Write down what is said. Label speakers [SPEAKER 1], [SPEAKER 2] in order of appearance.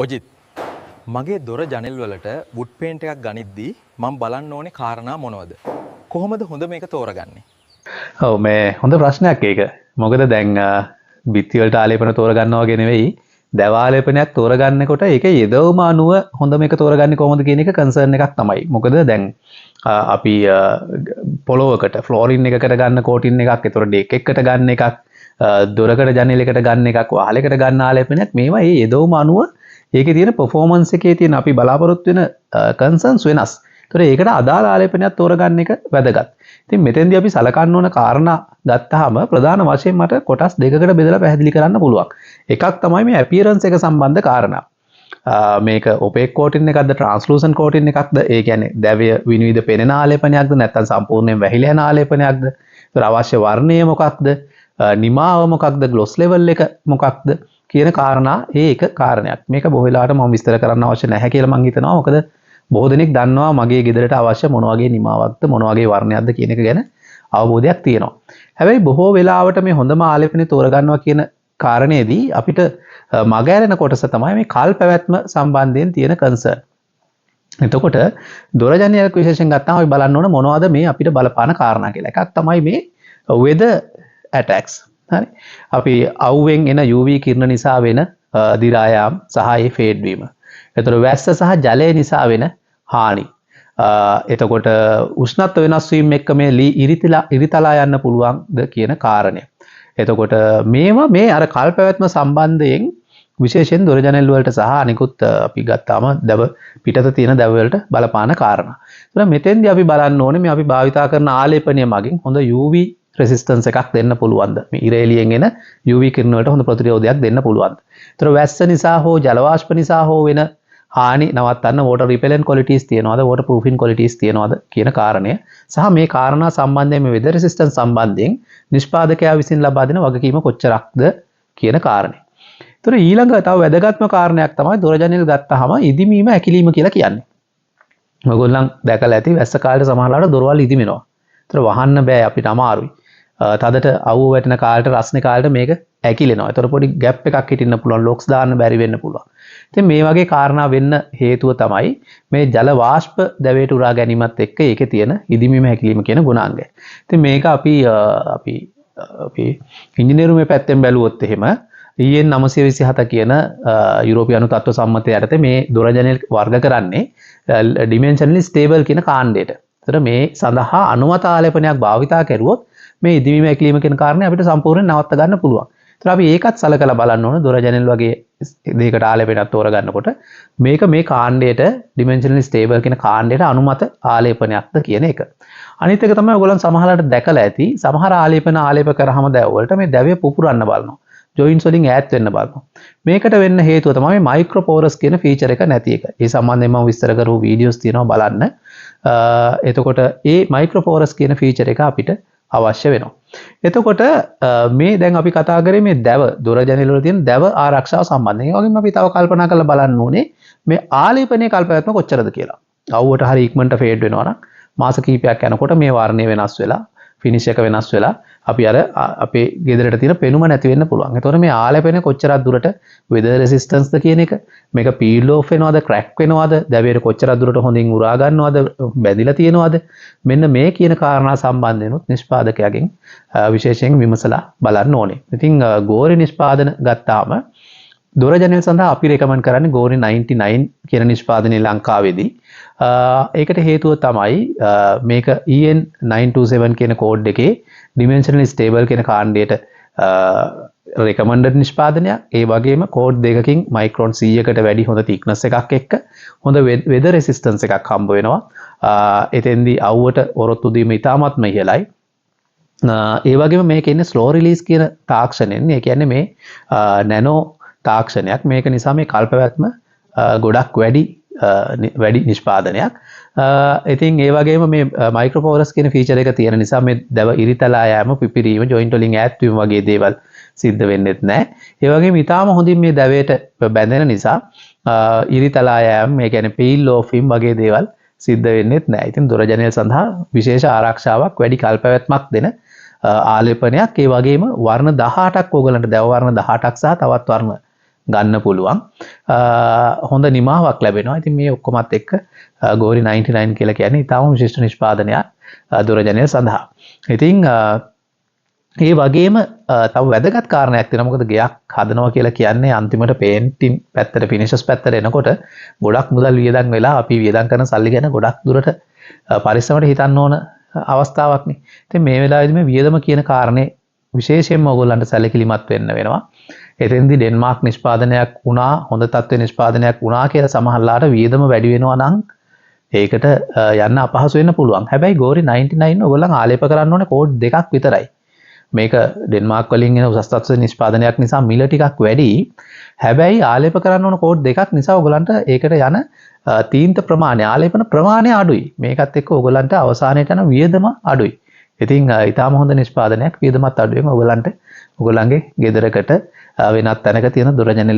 [SPEAKER 1] ඔජිත් මගේ දොර ජනෙල් වලට වුඩ් පේන්ට් එකක් ගනිද්දී මම බලන්න ඕනේ කාරණා මොනවද? කොහොමද හොඳ මේක තෝරගන්නේ?
[SPEAKER 2] ඔව් මේ හොඳ ප්‍රශ්නයක් ඒක. මොකද දැන් බිත්ති වලට ආලේපන තෝරගන්නවා වගේ නෙවෙයි. දැව ආලේපනයක් තෝරගන්නකොට ඒකේ යෙදවුම අනුව හොඳ මේක තෝරගන්නේ කොහොමද කියන එක කන්සර්න් එකක් තමයි. මොකද දැන් අපි පොලොවකට ෆ්ලෝරින් එකකට ගන්න කෝටින් එකක්, ඒතකොට ඩෙක් එකකට ගන්න එකක්, දොරකට ජනෙලයකට ගන්න එකක්, වහලයකට ගන්න ආලේපනයක් මේවා ඒ යෙදවුම අනුව ඒකේ තියෙන performance එකේ තියෙන අපි බලාපොරොත්තු වෙන concerns වෙනස්. ඒතකොට ඒකට අදාළ ආලේපනයක් තෝරගන්න එක වැදගත්. ඉතින් මෙතෙන්දී අපි සලකන්න ඕන කාරණා ගත්තාම ප්‍රධාන වශයෙන් මට කොටස් දෙකකට බෙදලා පැහැදිලි කරන්න පුළුවන්. එකක් තමයි මේ appearance එක සම්බන්ධ කාරණා. මේක opaque coating එකක්ද translucent coating එකක්ද? ඒ කියන්නේ දැවය විනිවිද පෙනෙන ආලේපනයක්ද නැත්නම් සම්පූර්ණයෙන් වැහිලා යන ආලේපනයක්ද? ඒතර අවශ්‍ය වර්ණය මොකක්ද? නිමාව මොකක්ද? gloss level එක මොකක්ද? කියන කාරණා ඒක කාරණයක්. මේක බොහෝ වෙලාවට මම විස්තර කරන්න අවශ්‍ය නැහැ කියලා මම හිතනවා. මොකද බොහෝ දෙනෙක් දන්නවා මගේ ගෙදරට අවශ්‍ය මොන වගේ නිමාවක්ද මොන වගේ වර්ණයක්ද කියන එක ගැන අවබෝධයක් තියෙනවා. හැබැයි බොහෝ වෙලාවට මේ හොඳම ආලේපනේ තෝරගන්නවා කියන කාරණේදී අපිට මග ඇරෙන කොටස තමයි මේ කල් පැවැත්ම සම්බන්ධයෙන් තියෙන කන්සර්න්. එතකොට දොර ජනේලක විශේෂයෙන් ගත්තාම අපි බලන්න ඕන මොනවද මේ අපිට බලපාන කාරණා කියලා. එකක් තමයි මේ weather attacks. හරි. අපි අවුවෙන් එන UV කිරණ නිසා වෙන දිරා යාම සහ ඒ ෆේඩ් වීම. එතකොට වැස්ස සහ ජලය නිසා වෙන හානි. එතකොට උෂ්ණත්ව වෙනස් වීම එක්ක මේ ලී ඉරිතලා යන්න පුළුවන්ද කියන කාරණය. එතකොට මේවා මේ අර කල් පැවැත්ම සම්බන්ධයෙන් විශේෂයෙන් දොර ජනෙල් වලට සහ අනිකුත් අපි ගත්තාම දැව පිටත තියෙන දැව වලට බලපාන කාරණා. ඒතර මෙතෙන්දී අපි බලන්න ඕනේ මේ අපි භාවිතා කරන ආලේපනය මගින් හොඳ UV රෙසිස්ටන්ස් එකක් දෙන්න පුළුවන්ද? මේ ඉර එළියෙන් එන UV කිරණ වලට හොඳ ප්‍රතිරෝධයක් දෙන්න පුළුවන්ද? ඒතර වැස්ස නිසා හෝ ජල වාෂ්ප නිසා හෝ වෙන හානි නවත්තන්න water repellent qualities තියනවාද? water proofing qualities තියනවාද කියන කාරණය සහ මේ කාරණා සම්බන්ධයෙන් මේ weather resistance සම්බන්ධයෙන් නිෂ්පාදකයා විසින් ලබා දෙන වගකීම කොච්චරක්ද කියන කාරණය. ඒතර ඊළඟ තව වැදගත්ම කාරණයක් තමයි දොර ජනෙල් ගත්තාම ඉදිමීම ඇකිලිම කියලා කියන්නේ. ඔයගොල්ලන් දැකලා ඇති වැස්ස කාලේ සමහරවිට දොරවල් ඉදිමෙනවා. ඒතර වහන්න බෑ අපිට අමාරුයි. තදට අවුව වැටෙන කාලට රස්නේ කාලට මේක ඇකිලෙනවා. ඒතර පොඩි ગેප් එකක් හිටින්න පුළුවන්. ලොක්ස් දාන්න බැරි වෙන්න පුළුවන්. ඉතින් මේ වගේ කාරණා වෙන්න හේතුව තමයි මේ ජල වාෂ්ප දැවයට උරා ගැනීමත් එක්ක ඒකේ තියෙන ඉදිමීම හැකිලිම කියන ගුණාංගය. ඉතින් මේක අපි ඉංජිනේරුමේ පැත්තෙන් බැලුවොත් එහෙම EN 927 කියන යුරෝපියානු තත්ත්ව සම්මතය යටතේ මේ දොර ජනෙල් වර්ග කරන්නේ dimensionally stable කියන කාණ්ඩයට. ඒතර මේ සඳහා අනුමත ආලේපනයක් භාවිතා කරුවොත් මේ ඉදිමීම ඇකිලිම කියන කාරණේ අපිට සම්පූර්ණයෙන් නවත්ත ගන්න පුළුවන්. ඒතර අපි ඒකත් සලකලා බලන්න ඕන දොර ජනෙල් වගේ දෙයකට ආලේපනයක් තෝරගන්නකොට මේක මේ කාණ්ඩයට dimensionally stable කියන කාණ්ඩයට අනුමත ආලේපනයක්ද කියන එක. අනිත් එක තමයි ඔයගොල්ලන් සමහරවිට දැකලා ඇති සමහර ආලේප කරාම දැව වලට මේ දැවය පුපුරන්න බලනවා. ජොයින්ට්ස් වලින් ඈත් වෙන්න බලනවා. මේකට වෙන්න හේතුව තමයි මයික්‍රෝපෝරස් කියන ෆීචර් එක නැති එක. ඒ සම්බන්ධයෙන් මම විස්තර කරපු වීඩියෝස් තියෙනවා බලන්න. එතකොට ඒ මයික්‍රෝපෝරස් කියන ෆීචර් එක අපිට අවශ්‍ය වෙනවා. එතකොට මේ දැන් අපි කතා කරේ මේ දැව දොර ජනෙල් වල තියෙන දැව ආරක්ෂාව සම්බන්ධයෙන්. ඒ වගේම අපි තව කල්පනා කරලා බලන්න ඕනේ මේ ආලේපනයේ කල්පනාත්මක කොච්චරද කියලා. අවුවට හරි ඉක්මනට ෆේඩ් වෙනවා නම් මාස කිහිපයක් යනකොට මේ වර්ණය වෙනස් වෙලා ෆිනිෂ් එක වෙනස් වෙලා අපි අර අපේ ගෙදරට තියෙන පෙනුම නැති වෙන්න පුළුවන්. ඒතකොට මේ ආලේපනය කොච්චරක් දුරට weather resistance ද කියන එක මේක peel off වෙනවද crack වෙනවද දැවයට කොච්චරක් දුරට හොඳින් උරා ගන්නවද බැඳිලා තියෙනවද මෙන්න මේ කියන කාරණා සම්බන්ධයෙන් නිෂ්පාදකයාගෙන් විශේෂයෙන් විමසලා බලන්න ඕනේ. ඉතින් ගෝරි නිෂ්පාදන ගත්තාම දොර ජනෙල් සඳහා අපි රෙකමන්ඩ් කරන්නේ ගෝරි 99 කියන නිෂ්පාදනයේ ලංකාවේදී. ඒකට හේතුව තමයි මේක EN 927 කියන කෝඩ් එකේ dimensionally stable කියන කාණ්ඩයට recommended නිෂ්පාදනයක්. ඒ වගේම කෝඩ් දෙකකින් මයික්‍රෝන් 100කට වැඩි හොඳ thickness එකක් එක්ක හොඳ weather resistance එකක් හම්බ වෙනවා. එතෙන්දී අවුවට ඔරොත්තු දීම ඉතාමත්ම ඉහළයි. ඒ වගේම මේකේ ඉන්නේ slow release කියන තාක්ෂණයෙන්. ඒ කියන්නේ මේ නැනෝ තාක්ෂණයක්. මේක නිසා මේ කල්පවැත්ම ගොඩක් වැඩි නිෂ්පාදනයක්. ඉතින් ඒ වගේම මේ මයික්‍රෝපෝරස් කියන ෆීචර් එක තියෙන නිසා මේ දැව ඉරිතලා යෑම පිපිරීම ජොයින්ට් වලින් ඈත් වීම වගේ දේවල් සිද්ධ වෙන්නේත් නැහැ. ඒ වගේම ඊටාම හොඳින් මේ දැවයට බැඳෙන නිසා ඉරිතලා යෑම මේ කියන්නේ පීල් ඕෆ් වීම වගේ දේවල් සිද්ධ වෙන්නේත් නැහැ. ඉතින් දොර ජනෙල් සඳහා විශේෂ ආරක්ෂාවක් වැඩි කල්පවැත්මක් දෙන ආලේපනයක්. ඒ වගේම වර්ණ 18ක් ඕගලන්ට දැව වර්ණ 18ක් සහ තවත් වර්ණ ගන්න පුළුවන් හොඳ නිමාවක් ලැබෙනවා. ඉතින් මේ ඔක්කොමත් එක්ක ගෝරි 99 කියලා කියන්නේ ඊටම විශිෂ්ට නිෂ්පාදනයක් දොර ජනෙල් සඳහා. ඉතින් ඒ වගේම තව වැදගත් කාරණයක් තියෙනවා. මොකද ගෙයක් හදනවා කියලා කියන්නේ අන්තිමට පේන්ටින් පැත්තට ෆිනිෂස් පැත්තට එනකොට ගොඩක් මුදල් වියදම් වෙලා අපි වියදම් කරන සල්ලි ගැන ගොඩක් දුරට පරිස්සමට හිතන්න ඕන අවස්ථාවක්නේ. ඉතින් මේ වෙලාවේදී මේ වියදම කියන කාරණේ විශේෂයෙන්ම ඔයගොල්ලන්ට සැලකිලිමත් වෙන්න වෙනවා. එතෙන්දී ඩෙන්මාර්ක් නිෂ්පාදනයක් වුණා හොඳ තත්ත්වයේ නිෂ්පාදනයක් වුණා කියලා සමහරලාට වියදම වැඩි වෙනවා නම් ඒකට යන්න අපහසු වෙන්න පුළුවන්. හැබැයි ගෝරි 99 ඔයගොල්ලන් ආලේප කරන්න ඕනේ කෝඩ් දෙකක් විතරයි. මේක ඩෙන්මාර්ක් වලින් එන උසස් තත්ත්වයේ නිෂ්පාදනයක් නිසා මිල ටිකක් වැඩි. හැබැයි ආලේප කරන්න ඕන කෝඩ් දෙකක් නිසා ඔයගොල්ලන්ට ඒකට යන තීන්ත ප්‍රමාණය ආලේපන ප්‍රමාණය අඩුයි. මේකත් එක්ක ඔයගොල්ලන්ට අවසානයේට යන වියදම අඩුයි. ඉතින් ඊටාම හොඳ නිෂ්පාදනයක් වියදමත් අඩුවෙන් ඔයගොල්ලන්ට ඔයගොල්ලන්ගේ ගෙදරකට වෙනත් තැනක තියෙන දොර ජනෙල්